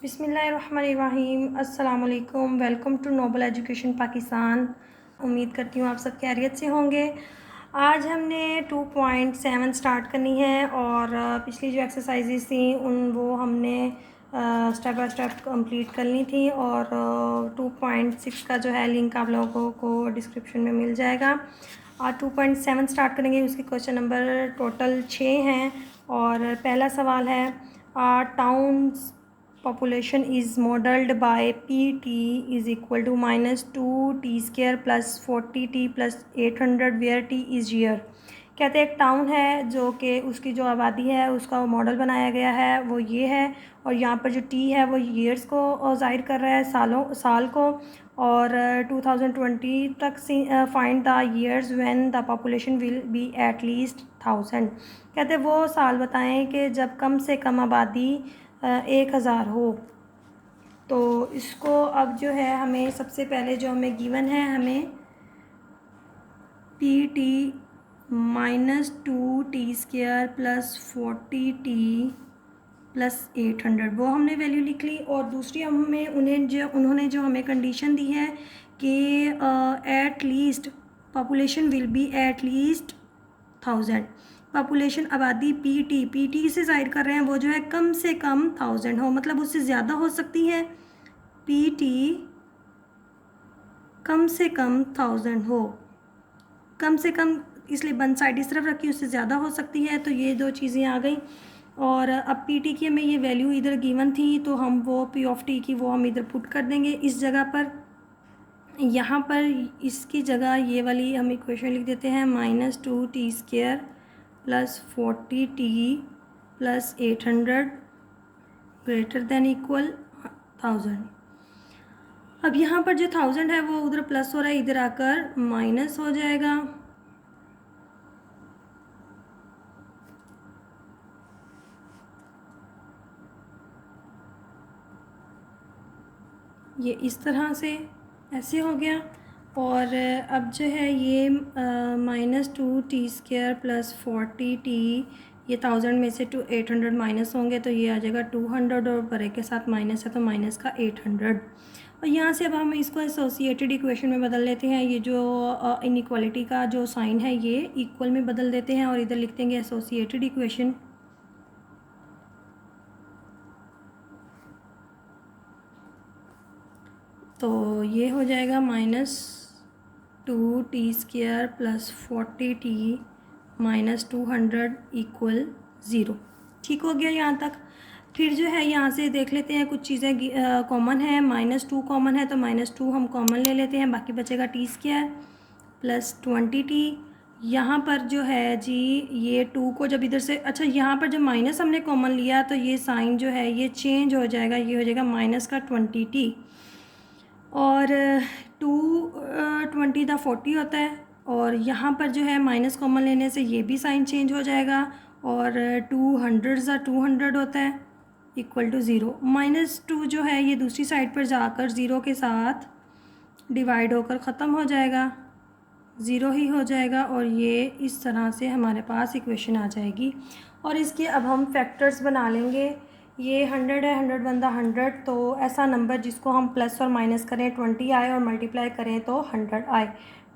बिस्मिल्लाहिर्रहमानिर्रहीम। अस्सलाम वालेकुम। Welcome to Noble Education Pakistan. उम्मीद करती हूँ आप सब खैरियत से होंगे। आज हमने 2.7 स्टार्ट करनी है और पिछली जो एक्सरसाइजेस थी वो हमने स्टेप बाय स्टेप कंप्लीट करनी थी और 2.6 का जो है लिंक आप लोगों को डिस्क्रिप्शन में मिल जाएगा। और 2.7 स्टार्ट करेंगे। उसकी क्वेश्चन नंबर टोटल 6 हैं और पहला सवाल है towns population is modeled by pt is equal to -2t square plus 40t plus 800 where t is year। कहते हैं एक टाउन है जो कि उसकी जो आबादी है उसका वो मॉडल बनाया गया है वो ये है और यहाँ पर जो टी है वो ईयर्स को ज़ाहिर कर रहा है साल को और 2020 तक find the years when the population will be at least 1000। कहते हैं वो साल बताएं कि जब कम से कम आबादी 1000 हो। तो इसको अब जो है हमें सबसे पहले जो हमें गिवन है हमें P T -2t² plus 40t plus 800 वो हमने वैल्यू लिख ली और दूसरी हमें उन्होंने जो हमें कंडीशन दी है कि at least population will be at least 1000। Population आबादी पी टी से ज़ाहिर कर रहे हैं वो जो है कम से कम 1000 हो, मतलब उससे ज़्यादा हो सकती है। पी टी कम से कम 1000 हो, कम से कम इसलिए वन साइड इस तरफ रखी, उससे ज़्यादा हो सकती है। तो ये दो चीज़ें आ गई और अब पी टी की हमें ये वैल्यू इधर गिवन थी तो हम वो पी ऑफ टी की वो हम इधर पुट कर देंगे इस जगह पर। यहाँ पर इसकी जगह ये वाली हम इक्वेशन लिख देते हैं -2t² plus 40t plus 800 greater than equal 1000। अब यहाँ पर जो 1000 है वो उधर प्लस हो रहा है, इधर आकर माइनस हो जाएगा। ये इस तरह से ऐसे हो गया और अब जो है ये -2t² प्लस 40t ये 1000 में से 800 माइनस होंगे तो ये आ जाएगा 200 और बड़े के साथ माइनस है तो माइनस का 800। और यहाँ से अब हम इसको एसोसिएटेड इक्वेशन में बदल लेते हैं। ये जो इनइक्वालिटी का जो साइन है ये इक्वल में बदल देते हैं और इधर लिख देंगे एसोसिएटेड इक्वेशन। तो ये हो जाएगा -2t² plus 40t minus 200 equal 0। ठीक हो गया यहाँ तक। फिर जो है यहाँ से देख लेते हैं कुछ चीज़ें कॉमन है। -2 कॉमन है तो -2 हम कॉमन ले लेते हैं, बाकी बचेगा t² प्लस 20t। यहाँ पर जो है जी ये 2 को जब इधर से अच्छा यहाँ पर जब माइनस हमने कॉमन लिया तो ये साइन जो है ये चेंज हो जाएगा, ये हो जाएगा माइनस का 20t और 2 × 40 होता है और यहाँ पर जो है माइनस कॉमन लेने से ये भी साइन चेंज हो जाएगा और 200 200 होता है इक्वल टू 0। -2 जो है ये दूसरी साइड पर जाकर 0 के साथ डिवाइड होकर ख़त्म हो जाएगा, 0 ही हो जाएगा और ये इस तरह से हमारे पास इक्वेशन आ जाएगी। और इसके अब हम फैक्टर्स बना लेंगे। ये 100 है, 100 बनता 100, तो ऐसा नंबर जिसको हम प्लस और माइनस करें 20 आए और मल्टीप्लाई करें तो 100 आए।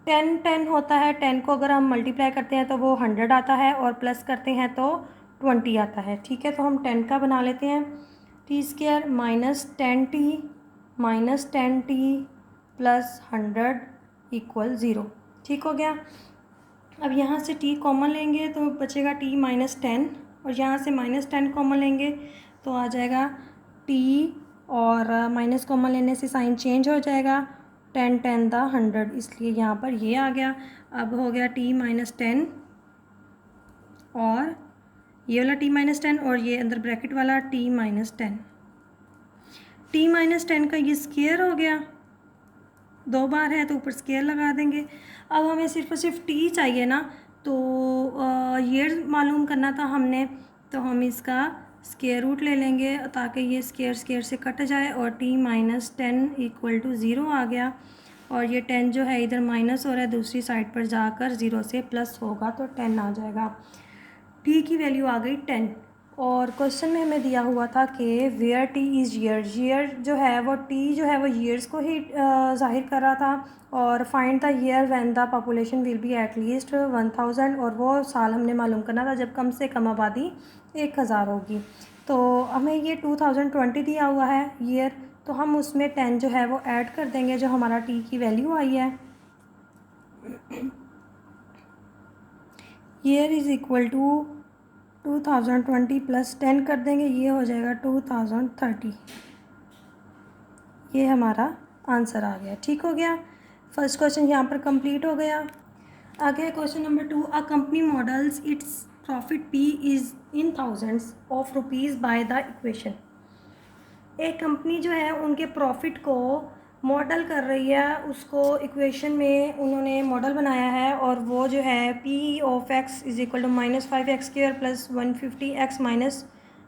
10 होता है, 10 को अगर हम मल्टीप्लाई करते हैं तो वो 100 आता है और प्लस करते हैं तो 20 आता है। ठीक है, तो हम 10 का बना लेते हैं। t² -10t plus 100 equal 0। ठीक हो गया। अब यहाँ से t कॉमन लेंगे तो बचेगा t -10 और यहाँ से -10 कॉमन लेंगे तो आ जाएगा t और माइनस कॉमन लेने से साइन चेंज हो जाएगा 10 10 दा 100, इसलिए यहाँ पर ये आ गया। अब हो गया t -10 और ये वाला t -10 और ये अंदर ब्रैकेट वाला t -10। t -10 का ये स्क्वायर हो गया, 2 बार है तो ऊपर स्क्वायर लगा देंगे। अब हमें सिर्फ और सिर्फ t चाहिए ना, तो ये मालूम करना था हमने, तो हम इसका स्क्वायर रूट ले लेंगे ताकि ये स्क्वायर से कट जाए और t -10 इक्वल टू 0 आ गया। और ये 10 जो है इधर माइनस हो रहा है, दूसरी साइड पर जाकर 0 से प्लस होगा तो 10 आ जाएगा। t की वैल्यू आ गई 10। और क्वेश्चन में हमें दिया हुआ था कि where T is year, year जो है वो टी जो है वो ईयर्स को ही ज़ाहिर कर रहा था, और find the year when the population will be at least 1000, और वो साल हमने मालूम करना था जब कम से कम आबादी 1000 होगी। तो हमें ये 2020 दिया हुआ है ईयर, तो हम उसमें 10 जो है वो ऐड कर देंगे जो हमारा टी की वैल्यू आई है। Year is equal to 2020 plus 10 कर देंगे, ये हो जाएगा 2030। ये हमारा आंसर आ गया। ठीक हो गया, फर्स्ट क्वेश्चन यहाँ पर कंप्लीट हो गया। आगे question number 2, a company models its profit P is in thousands of rupees bye the equation. एक कंपनी जो है उनके प्रॉफिट को मॉडल कर रही है, उसको इक्वेशन में उन्होंने मॉडल बनाया है, और वो जो है P of X is equal to -5x² plus 150x minus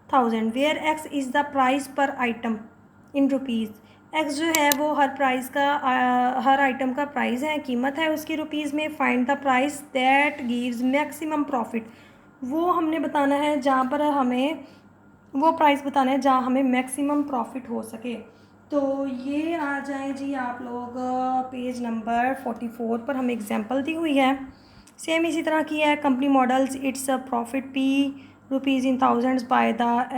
1000, where X is the price per item in rupees. X जो है वो हर प्राइस का हर आइटम का प्राइस है, कीमत है उसकी रुपीज़ में। Find the price that gives maximum profit, वो हमने बताना है जहाँ पर हमें वो प्राइस बताना है जहाँ हमें मैक्सिमम प्रॉफिट हो सके। तो ये आ जाए जी आप लोग पेज नंबर 44 पर, हमें एग्जांपल दी हुई है। सेम इसी तरह की है, company models its profit P rupees in thousands by the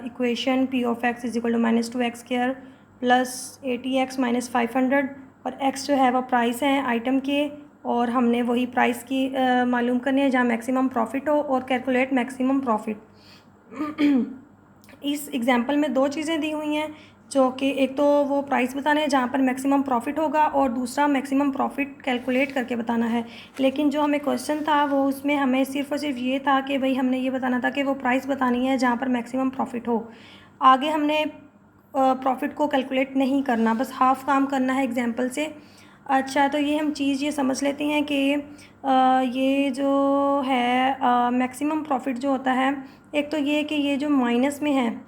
equation P of X is equal to -2x² plus 80x minus 500, और एक्स जो है वो प्राइस है आइटम के, और हमने वही प्राइस की मालूम करनी है जहाँ मैक्सिमम प्रॉफिट हो, और कैलकुलेट मैक्सिमम प्रॉफिट। इस एग्जाम्पल में दो चीज़ें दी हुई हैं, जो कि एक तो वो प्राइस बताना है जहाँ पर मैक्सिमम प्रॉफिट होगा, और दूसरा मैक्सिमम प्रॉफिट कैलकुलेट करके बताना है। लेकिन जो हमें क्वेश्चन था वो उसमें हमें सिर्फ और सिर्फ ये था कि भाई हमने ये बताना था कि वो प्राइस बतानी है जहाँ पर मैक्सिमम प्रॉफिट हो। आगे हमने प्रॉफिट को कैलकुलेट नहीं करना, बस हाफ काम करना है एग्जाम्पल से। अच्छा, तो ये हम चीज़ ये समझ लेते हैं कि ये जो है मैक्सिमम प्रॉफिट जो होता है, एक तो ये कि ये जो माइनस में है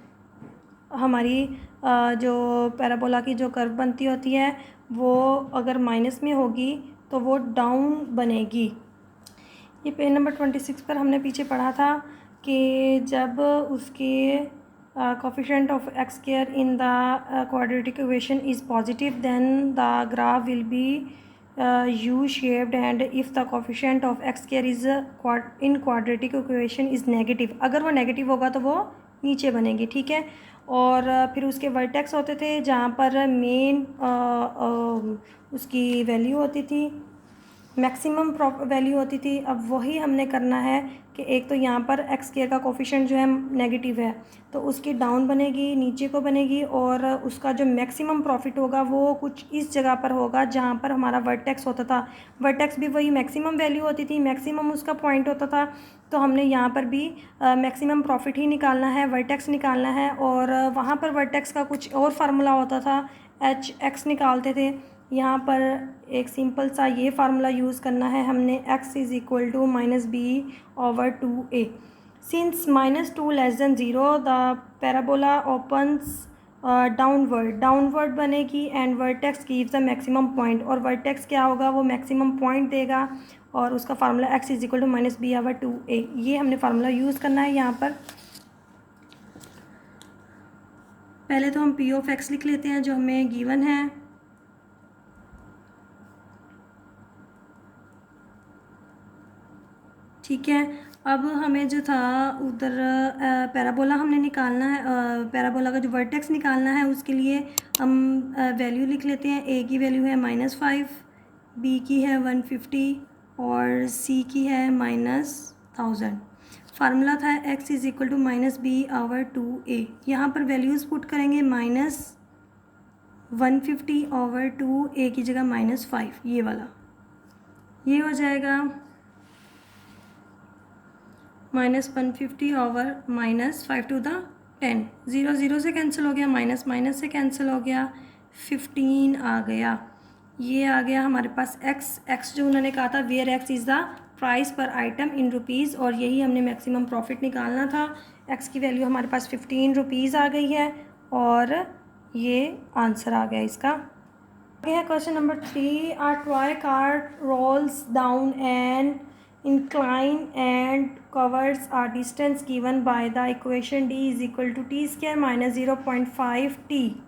हमारी जो पैराबोला की जो कर्व बनती होती है, वो अगर माइनस में होगी तो वो डाउन बनेगी। ये पेज नंबर 26 पर हमने पीछे पढ़ा था कि जब उसके coefficient of X square in the quadratic equation is positive then the graph will be U shaped, and if the coefficient of X square is in quadratic equation is negative, अगर वो नेगेटिव होगा तो वो नीचे बनेगी। ठीक है, और फिर उसके वर्टेक्स होते थे जहाँ पर मेन उसकी वैल्यू होती थी, मैक्सिमम वैल्यू होती थी। अब वही हमने करना है कि एक तो यहाँ पर एक्स स्क्वायर का कोफिशिएंट जो है नेगेटिव है, तो उसकी डाउन बनेगी, नीचे को बनेगी, और उसका जो मैक्सिमम प्रॉफिट होगा वो कुछ इस जगह पर होगा जहाँ पर हमारा वर्टेक्स होता था। वर्टेक्स भी वही मैक्सिमम वैल्यू होती थी, मैक्सिमम उसका पॉइंट होता था, तो हमने यहाँ पर भी मैक्सिमम प्रॉफिट ही निकालना है, वर्टेक्स निकालना है। और वहाँ पर वर्टेक्स का कुछ और फार्मूला होता था, एच एक्स निकालते थे। यहाँ पर एक सिंपल सा ये फार्मूला यूज़ करना है हमने, x is equal to -b/2a। Since -2 less than 0 the parabola opens downward बनेगी, and vertex gives the maximum point, और वर्टेक्स क्या होगा, वो मैक्सिमम पॉइंट देगा, और उसका formula x is equal to -b/2a। ये हमने फार्मूला यूज़ करना है यहाँ पर। पहले तो हम p ऑफ x लिख लेते हैं जो हमें गिवन है। ठीक है, अब हमें जो था उधर पैराबोला हमने निकालना है, पैराबोला का जो वर्टेक्स निकालना है उसके लिए हम वैल्यू लिख लेते हैं। ए की वैल्यू है -5, बी की है 150, और सी की है -1000। फार्मूला था x is equal to -b/2a। यहाँ पर वैल्यूज़ पुट करेंगे, -150/2, a की जगह -5, ये वाला, ये हो जाएगा -150 ओवर -5 टू द 10, 0 0 से कैंसिल हो गया, माइनस माइनस से कैंसिल हो गया, 15 आ गया। ये आ गया हमारे पास x जो उन्होंने कहा था where x is the price per item in rupees, और यही हमने मैक्सिमम प्रॉफिट निकालना था। x की वैल्यू हमारे पास 15 रुपीज़ आ गई है, और ये आंसर आ गया इसका। आगे है question number 3, a toy car rolls down and incline and covers are distance given by the equation d is equal to t square minus 0.5 t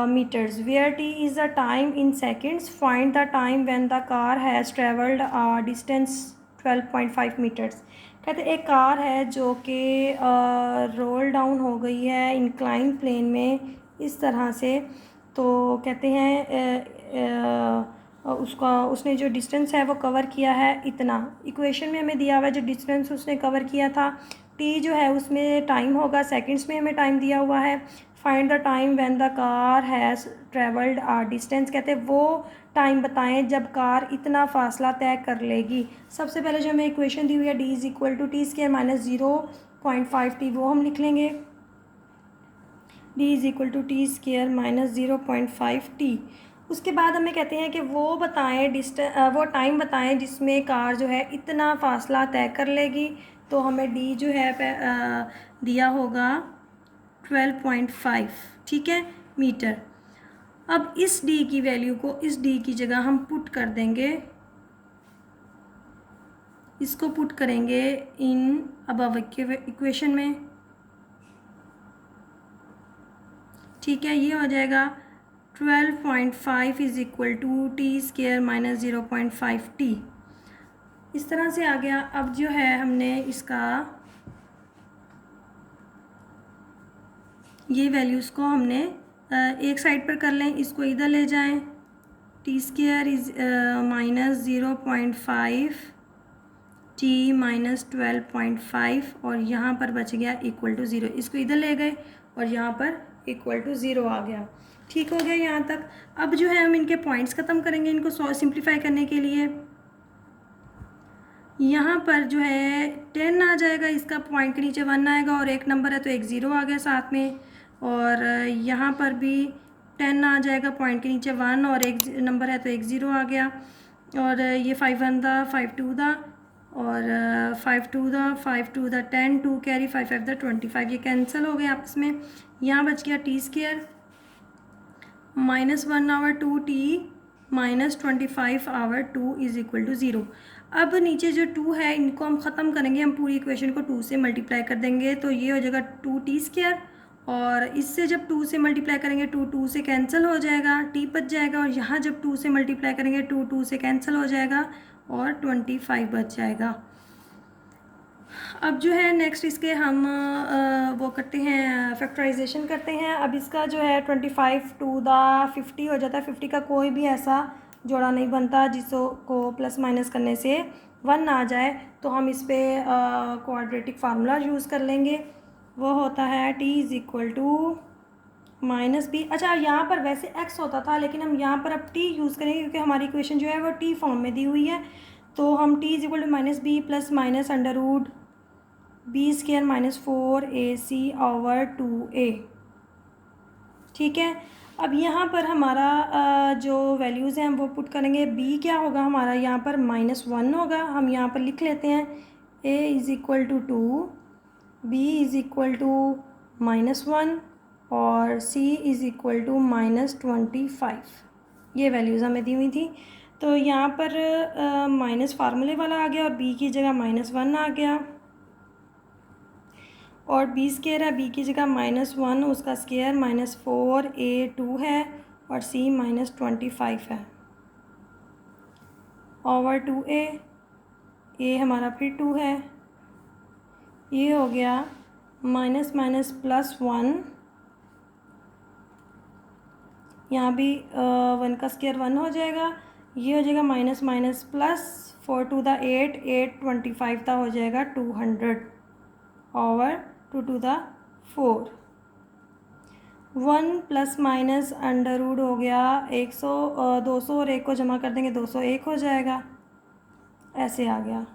meters, where t is the time in seconds. Find the time when the car has traveled a distance 12.5 meters. कहते एक car है जो कि roll down हो गई है incline plane में इस तरह से, तो कहते हैं उसने जो डिस्टेंस है वो कवर किया है इतना। इक्वेशन में हमें दिया हुआ है जो डिस्टेंस उसने कवर किया था, टी जो है उसमें टाइम होगा, सेकंड्स में हमें टाइम दिया हुआ है। Find the time when the car has travelled a distance, कहते हैं वो टाइम बताएं जब कार इतना फासला तय कर लेगी। सबसे पहले जो हमें इक्वेशन दी हुई है D is equal to T square minus 0.5 T, वो हम लिख लेंगे। D is equal to T square minus 0.5 T. उसके बाद हमें कहते हैं कि वो बताएं वो टाइम बताएं जिसमें कार जो है इतना फ़ासला तय कर लेगी। तो हमें डी जो है दिया होगा 12.5, ठीक है, मीटर। अब इस डी की वैल्यू को इस डी की जगह हम पुट कर देंगे, इसको पुट करेंगे इन अबव इक्वेशन में, ठीक है। ये हो जाएगा 12.5 is equal to T square minus 0.5 T. इस तरह से आ गया। अब जो है हमने इसका ये वैल्यूज़ को हमने एक साइड पर कर लें, इसको इधर ले जाएं। T square is minus 0.5 T minus 12.5 और यहाँ पर बच गया इक्वल टू 0। इसको इधर ले गए और यहाँ पर इक्वल टू 0 आ गया। ठीक हो गया यहाँ तक। अब जो है हम इनके पॉइंट्स ख़त्म करेंगे इनको सिंप्लीफाई करने के लिए। यहाँ पर जो है 10 आ जाएगा, इसका पॉइंट के नीचे 1 आएगा और एक नंबर है तो एक 0 आ गया साथ में। और यहाँ पर भी 10 आ जाएगा, पॉइंट के नीचे 1 और एक नंबर है तो एक 0 आ गया। और ये 5 1 दा 5 2 दा और 5 2 दा 5 2 दा 10 2 कैरी 5 5 दा 25, ये कैंसिल हो गए आपस में। यहाँ बच गया T square minus 1 over 2 T minus 25 over 2 is equal to 0। अब नीचे जो 2 है इनको हम ख़त्म करेंगे, हम पूरी इक्वेशन को 2 से मल्टीप्लाई कर देंगे तो ये हो जाएगा 2 टी स्क्वायर। और इससे जब 2 से मल्टीप्लाई करेंगे 2 2 से कैंसिल हो जाएगा, टी बच जाएगा। और यहाँ जब 2 से मल्टीप्लाई करेंगे 2 2 से कैंसिल हो जाएगा और 25 बच जाएगा। अब जो है नेक्स्ट इसके हम वो करते हैं, फैक्टराइजेशन करते हैं। अब इसका जो है 25 टू द 50 हो जाता है। 50 का कोई भी ऐसा जोड़ा नहीं बनता जिसको प्लस माइनस करने से 1 आ जाए, तो हम इस पर क्वाड्रेटिक फार्मूला यूज़ कर लेंगे। वो होता है t is equal to minus B. अच्छा, यहाँ पर वैसे x होता था लेकिन हम यहाँ पर अब t यूज़ करेंगे क्योंकि हमारी इक्वेशन जो है वो t फॉर्म में दी हुई है। तो हम t is equal to minus B plus minus under root B square minus 4ac over 2a, ठीक है। अब यहाँ पर हमारा जो वैल्यूज़ हैं वो पुट करेंगे। b क्या होगा हमारा, यहाँ पर -1 होगा, हम यहाँ पर लिख लेते हैं a is equal to 2, b is equal to -1 और c इज़ इक्वल टू -25। ये वैल्यूज़ हमें दी हुई थी। तो यहाँ पर माइनस फार्मूले वाला आ गया और b की जगह -1 आ गया और बी स्केयर है, बी की जगह -1 उसका स्केयर -4a2 है और c -25 है ओवर 2a। a हमारा फिर 2 है, ये हो गया माइनस माइनस प्लस 1, यहाँ भी 1 का स्केयर 1 हो जाएगा, ये हो जाएगा minus minus plus 4 to the 8 8 25 का हो जाएगा 200 over 2 to the 4। 1 plus minus under root हो गया 100, 200 और 1 को जमा कर देंगे 201 हो जाएगा, ऐसे आ गया।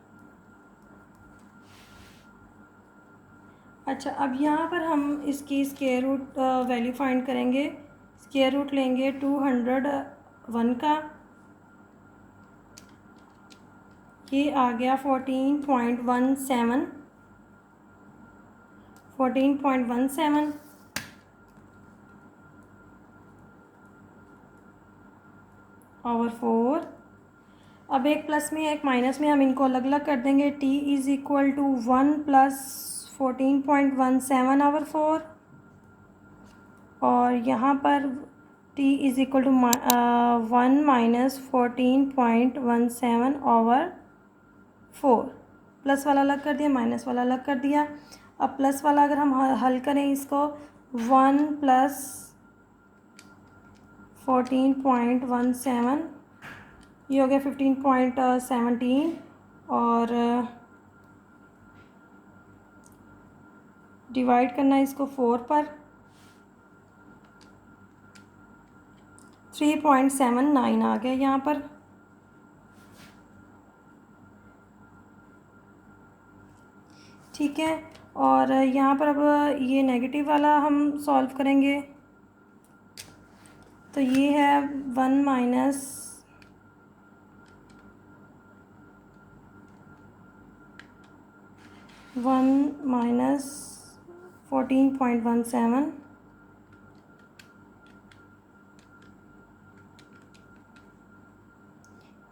अच्छा, अब यहाँ पर हम इसकी स्क्वायर रूट वैल्यू फाइंड करेंगे। स्क्वायर रूट लेंगे 201 का, ये आ गया 14.17 ओवर 4। अब एक प्लस में एक माइनस में हम इनको अलग अलग कर देंगे। t is equal to 1 plus 14.17/4 और यहाँ पर t is equal to 1 minus 14.17/4। Plus वाला अलग कर दिया, माइनस वाला अलग कर दिया। अब प्लस वाला अगर हम हल करें इसको, 1 प्लस 14.17, ये हो गया 15.17 और डिवाइड करना है इसको 4 पर, 3.79 आ गया यहाँ पर। ठीक है, और यहाँ पर अब ये नेगेटिव वाला हम सॉल्व करेंगे, तो ये है 1 माइनस 14.17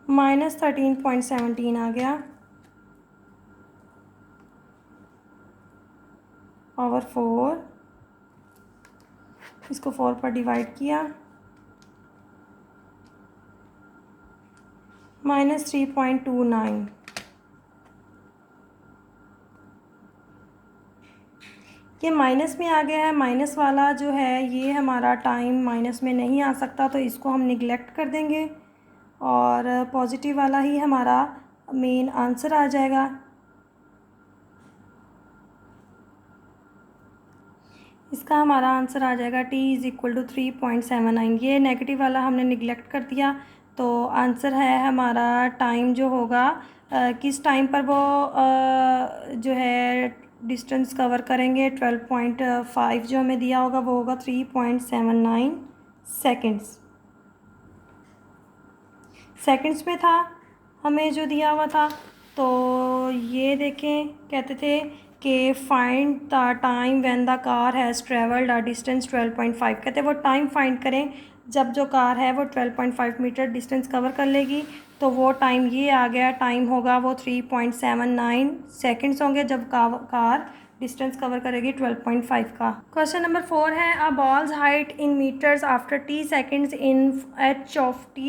माइनस 13.17 आ गया ओवर 4, इसको 4 पर डिवाइड किया, माइनस 3.29। ये माइनस में आ गया है, माइनस वाला जो है ये हमारा टाइम माइनस में नहीं आ सकता, तो इसको हम निगलेक्ट कर देंगे और पॉजिटिव वाला ही हमारा मेन आंसर आ जाएगा। इसका हमारा आंसर आ जाएगा t इज़ इक्वल टू 3.79। ये नेगेटिव वाला हमने निगलेक्ट कर दिया, तो आंसर है हमारा टाइम जो होगा किस टाइम पर वो जो है डिस्टेंस कवर करेंगे, 12.5 जो हमें दिया होगा वो होगा 3.79 सेकंड्स में था हमें जो दिया हुआ था। तो ये देखें, कहते थे कि find the time when the car has travelled a distance 12.5। कहते वो टाइम फाइंड करें जब जो कार है वो 12.5 मीटर डिस्टेंस कवर कर लेगी। तो वो टाइम ये आ गया, टाइम होगा वो 3.79 सेकंड्स होंगे जब कार डिस्टेंस कवर करेगी 12.5 का। क्वेश्चन नंबर 4 है, a balls height in metres after t seconds in h of t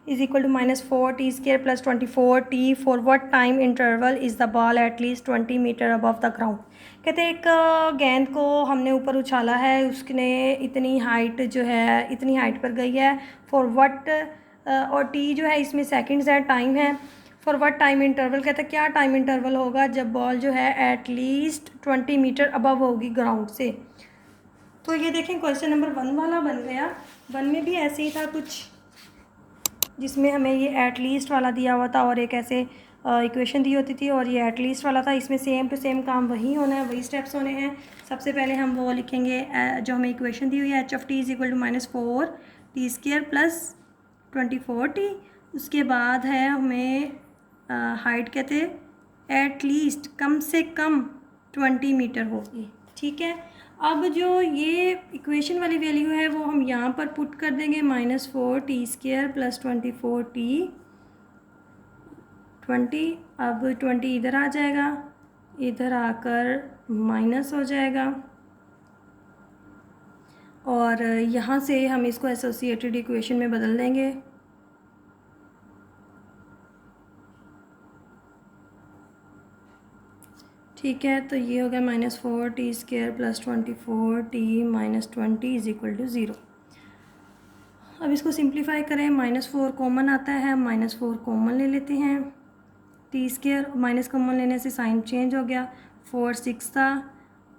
is equal to -4t² plus 24t for what time interval is the ball at least 20 metre above the ground. कहते हैं एक गेंद को हमने ऊपर उछाला है, उसने इतनी हाइट जो है इतनी हाइट पर गई है, फॉर व्हाट और t जो है इसमें सेकंड्स है, टाइम है, फॉर व्हाट टाइम इंटरवल। कहते हैं क्या टाइम इंटरवल होगा जब बॉल जो है एट लीस्ट 20 मीटर अबव होगी ग्राउंड से। तो ये देखें क्वेश्चन नंबर 1 वाला बन गया। 1 में भी ऐसे ही था कुछ, जिसमें हमें ये एट लीस्ट वाला दिया हुआ था और एक ऐसे इक्वेशन दी होती थी और ये एट लीस्ट वाला था। इसमें सेम टू सेम काम वही होना है, वही स्टेप्स होने हैं। सबसे पहले हम वो लिखेंगे जो हमें इक्वेशन दी हुई है, h of t is equal to -4t² plus 24t। उसके बाद है हमें हाइट कहते एट लीस्ट कम से कम 20 मीटर होगी। ठीक है, अब जो ये इक्वेशन वाली वैल्यू है वो हम यहाँ पर पुट कर देंगे, -4t² प्लस 24t 20। अब 20 इधर आ जाएगा, इधर आकर माइनस हो जाएगा और यहाँ से हम इसको एसोसिएटेड इक्वेशन में बदल देंगे। ठीक है, तो ये हो गया -4t² plus 24t minus 20 is equal to 0। अब इसको सिंप्लीफाई करें, -4 कॉमन आता है, -4 कॉमन ले लेते हैं, t² माइनस कॉमन लेने से साइन चेंज हो गया, 4 6 था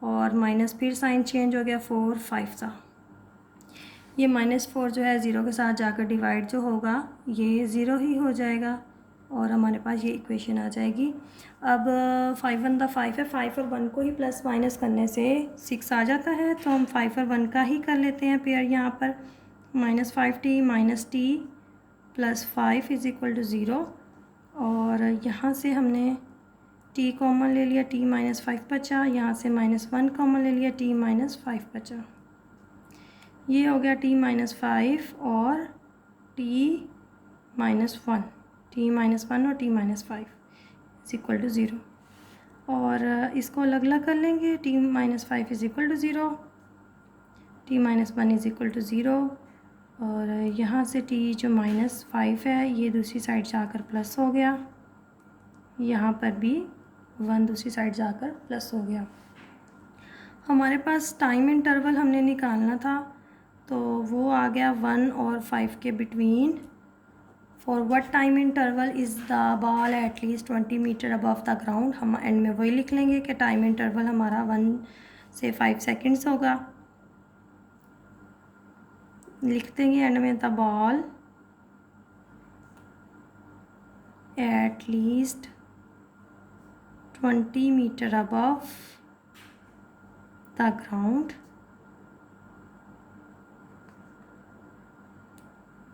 और माइनस फिर साइन चेंज हो गया, 4 5 था। ये -4 जो है 0 के साथ जाकर डिवाइड जो होगा ये 0 ही हो जाएगा और हमारे पास ये इक्वेशन आ जाएगी। अब 5 1 द 5 है, 5 और 1 को ही प्लस माइनस करने से 6 आ जाता है, तो हम 5 और 1 का ही कर लेते हैं पेयर यहाँ पर। -5t minus t plus 5 is equal to 0 और यहाँ से हमने t कॉमन ले लिया, t -5 बचा, यहाँ से -1 कॉमन ले लिया, t -5 बचा। ये हो गया t -5 और t -1। t-1 और t-5 इज इक्वल टू 0। और इसको अलग अलग कर लेंगे, t-5 is equal to 0, t-1 is equal to 0, और यहाँ से t जो -5 है ये दूसरी साइड जाकर प्लस हो गया, यहाँ पर भी 1 दूसरी साइड जाकर प्लस हो गया। हमारे पास टाइम इंटरवल हमने निकालना था, तो वो आ गया 1 और 5 के between. For what time interval is the ball at least 20 metre above the ground. हम एंड में वही लिख लेंगे कि टाइम इंटरवल हमारा 1 से 5 सेकेंड्स होगा। लिख देंगे एंड में the ball at least 20 metre above the ground,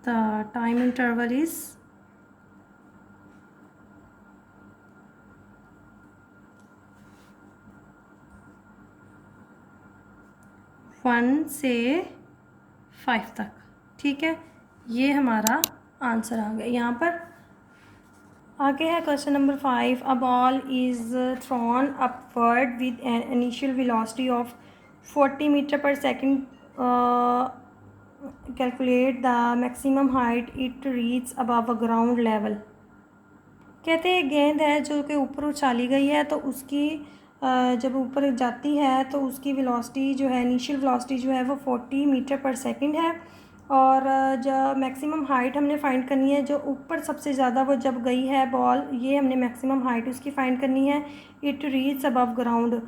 the time interval is 1 से 5 तक। ठीक है, ये हमारा आंसर आ गया। यहाँ पर आगे है question number 5। A ball is thrown upward with an initial velocity of 40 metre per second. Calculate the maximum height it reach above ground level. कहते हैं गेंद है जो कि ऊपर उछाली गई है, तो उसकी जब ऊपर जाती है तो उसकी वेलोसिटी जो है, इनिशियल वेलोसिटी जो है वो 40 मीटर पर सेकंड है। और जब मैक्सिमम हाइट हमने फाइंड करनी है, जो ऊपर सबसे ज़्यादा वो जब गई है बॉल, ये हमने मैक्सिमम हाइट उसकी फाइंड करनी है। It reach above ground,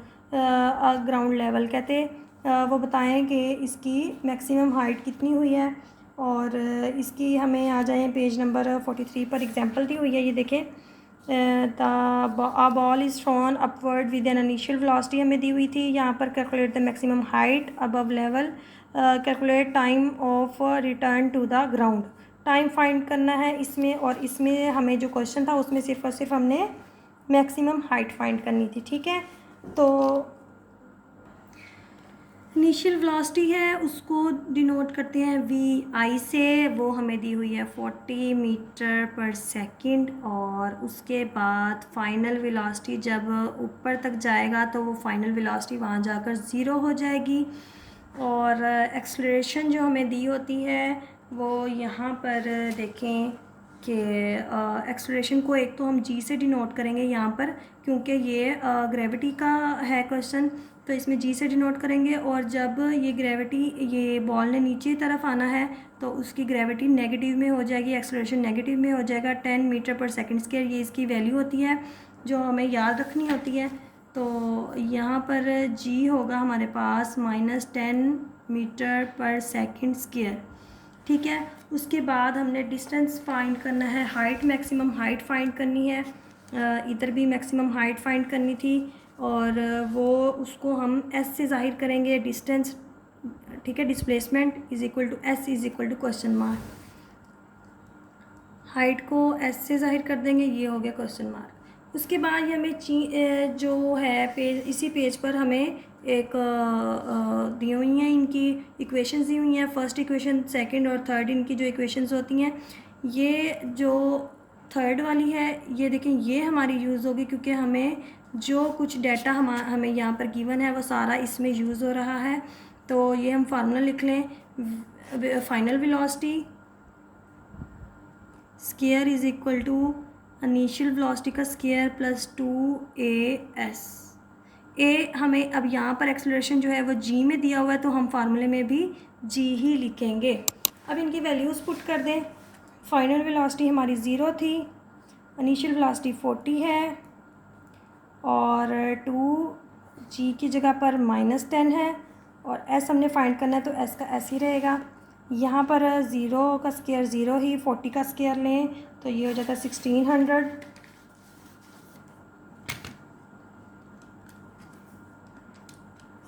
ground level. कहते वो बताएं कि इसकी मैक्सिमम हाइट कितनी हुई है। और इसकी हमें आ जाए पेज नंबर 43 पर एग्जांपल दी हुई है, ये देखें। The ball is thrown upward with an initial velocity हमें दी हुई थी। यहाँ पर calculate the maximum height above level, calculate time of return to the ground. Time find करना है इसमें, और इसमें हमें जो क्वेश्चन था उसमें सिर्फ और सिर्फ हमने मैक्सिमम हाइट फाइंड करनी थी। ठीक है, तो इनिशियल वेलोसिटी है उसको डिनोट करते हैं VI से, वो हमें दी हुई है 40 मीटर पर सेकंड। और उसके बाद फाइनल वेलोसिटी जब ऊपर तक जाएगा तो वो फाइनल वेलोसिटी वहाँ जाकर 0 हो जाएगी। और एक्सेलरेशन जो हमें दी होती है वो यहाँ पर देखें कि एक्सेलरेशन को एक तो हम G से डिनोट करेंगे यहाँ पर, क्योंकि ये ग्रेविटी का है क्वेश्चन, तो इसमें G से डिनोट करेंगे। और जब ये ग्रेविटी, ये बॉल ने नीचे तरफ आना है तो उसकी ग्रेविटी नेगेटिव में हो जाएगी, एक्सेलरेशन नेगेटिव में हो जाएगा। 10 मीटर पर सेकंड स्क्वायर ये इसकी वैल्यू होती है जो हमें याद रखनी होती है। तो यहाँ पर G होगा हमारे पास -10 मीटर पर सेकंड स्क्वायर। ठीक है, उसके बाद हमने डिस्टेंस फाइंड करना है, हाइट, मैक्सिमम हाइट फाइंड करनी है। इधर भी मैक्सिमम हाइट फाइंड करनी थी, और वो उसको हम S से ज़ाहिर करेंगे, डिस्टेंस। ठीक है, displacement is equal to S is equal to question mark. Height को S से ज़ाहिर कर देंगे, ये हो गया क्वेश्चन मार्क। उसके बाद ये हमें जो है पेज, इसी पेज पर हमें एक दी हुई हैं, इनकी इक्वेशंस दी हुई हैं। फर्स्ट इक्वेशन, सेकंड और थर्ड इनकी जो इक्वेशंस होती हैं, ये जो थर्ड वाली है ये देखें, ये हमारी यूज़ होगी क्योंकि हमें जो कुछ डाटा हमें यहाँ पर गिवन है वो सारा इसमें यूज़ हो रहा है। तो ये हम फार्मूला लिख लें, final velocity square is equal to initial velocity का स्क्वायर प्लस 2AS। ए हमें अब यहाँ पर एक्सेलरेशन जो है वो G में दिया हुआ है, तो हम फार्मूले में भी G ही लिखेंगे। अब इनकी वैल्यूज़ पुट कर दें। फाइनल वेलोसिटी हमारी 0 थी, इनिशियल वेलोसिटी 40 है, और 2G की जगह पर -10 है, और S हमने फाइंड करना है तो S का S ही रहेगा। यहाँ पर 0 का स्क्वायर 0 ही, 40 का स्क्वायर लें तो ये हो जाता है 1600।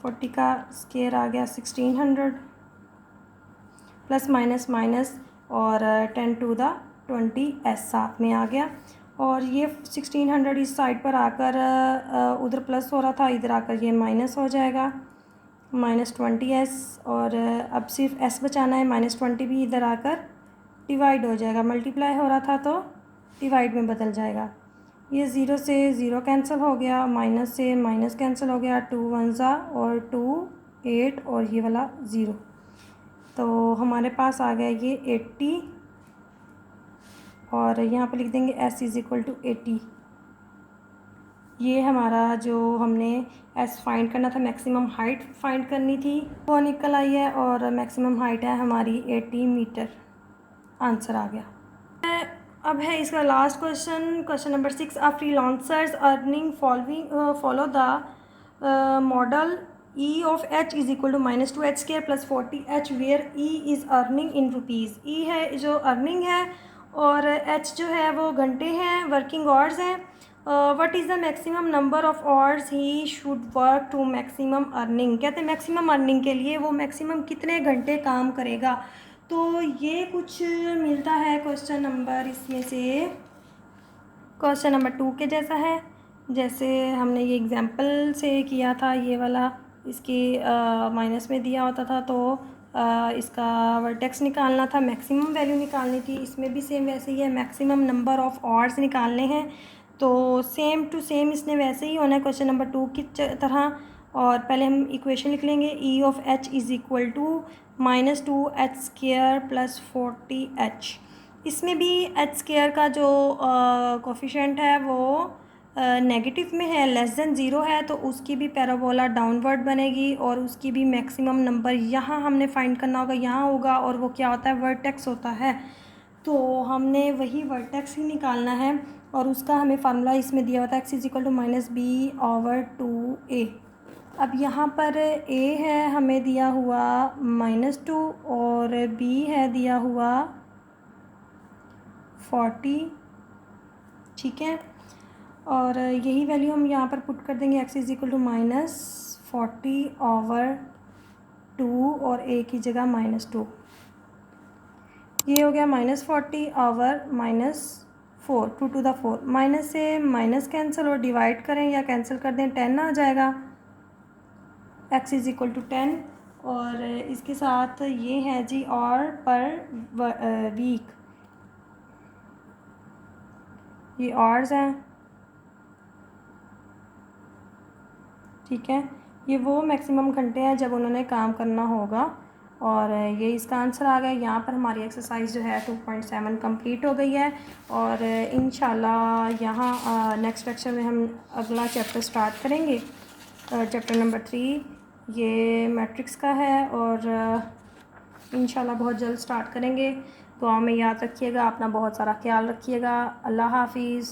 40 का स्क्वायर आ गया 1600, प्लस माइनस माइनस, और 10 टू द 20S साथ में आ गया। और ये 1600 इस साइड पर आकर उधर प्लस हो रहा था, इधर आकर ये माइनस हो जाएगा, -20S। और अब सिर्फ S बचाना है, -20 भी इधर आकर डिवाइड हो जाएगा, मल्टीप्लाई हो रहा था तो डिवाइड में बदल जाएगा। ये 0 से 0 कैंसिल हो गया, माइनस से माइनस कैंसिल हो गया, 2 1 ज़ा और 2 8 और ये वाला 0। तो हमारे पास आ गया ये 80 और यहाँ पर लिख देंगे s इज़ इक्वल टू 80। ये हमारा जो हमने s फाइंड करना था, मैक्सिमम हाइट फाइंड करनी थी, वो निकल आई है और मैक्सिमम हाइट है हमारी 80 मीटर। आंसर आ गया। अब है इसका last question, question number 6। A freelancer's earning follow the model E of h is equal to -2h square plus 40h where E is earning in rupees. E है जो earning है और h जो है वो घंटे हैं, वर्किंग आवर्स हैं। What is the maximum number of hours he should work to maximum earning. कहते हैं मैक्सिमम अर्निंग के लिए वो मैक्सिमम कितने घंटे काम करेगा। तो ये कुछ मिलता है क्वेश्चन नंबर, इसमें से क्वेश्चन नंबर 2 के जैसा है, जैसे हमने ये एग्जांपल से किया था ये वाला। इसकी माइनस में दिया होता था तो इसका वर्टेक्स निकालना था, मैक्सिमम वैल्यू निकालनी थी। इसमें भी सेम वैसे ही है, मैक्सिमम नंबर ऑफ़ आवर्स निकालने हैं। तो सेम टू सेम इसने वैसे ही होना है क्वेश्चन नंबर 2 की तरह। और पहले हम इक्वेशन लिख लेंगे, E of h is equal to -2h square plus 40h। इसमें भी h स्केयर का जो कोफिशेंट है वो नेगेटिव में है, लेस देन 0 है, तो उसकी भी पैराबोला डाउनवर्ड बनेगी और उसकी भी मैक्सिमम नंबर यहाँ हमने फाइंड करना होगा, यहाँ होगा। और वो क्या होता है, वर्टेक्स होता है। तो हमने वही वर्टेक्स ही निकालना है और उसका हमें फार्मूला इसमें दिया होता है, x is equal to -b/2a। अब यहाँ पर a है हमें दिया हुआ -2 और b है दिया हुआ 40, ठीक है। और यही वैल्यू हम यहाँ पर पुट कर देंगे, x इज़ इक्वल टू -40/2 और a की जगह -2। ये हो गया -40/-4, 2 टू द 4। माइनस से माइनस कैंसिल और डिवाइड करें या कैंसिल कर दें, 10 आ जाएगा। x इज़ इक्वल टू 10 और इसके साथ ये है जी और पर वीक, ये आवर्स हैं, ठीक है। ये वो मैक्सिमम घंटे हैं जब उन्होंने काम करना होगा। और ये इसका आंसर आ गया। यहाँ पर हमारी एक्सरसाइज जो है 2.7 कंप्लीट हो गई है। और इंशाल्लाह यहाँ नेक्स्ट लेक्चर में हम अगला चैप्टर स्टार्ट करेंगे, चैप्टर नंबर 3। ये मैट्रिक्स का है और इंशाल्लाह बहुत जल्द स्टार्ट करेंगे। दुआ में याद रखिएगा, अपना बहुत सारा ख्याल रखिएगा। अल्लाह हाफिज़।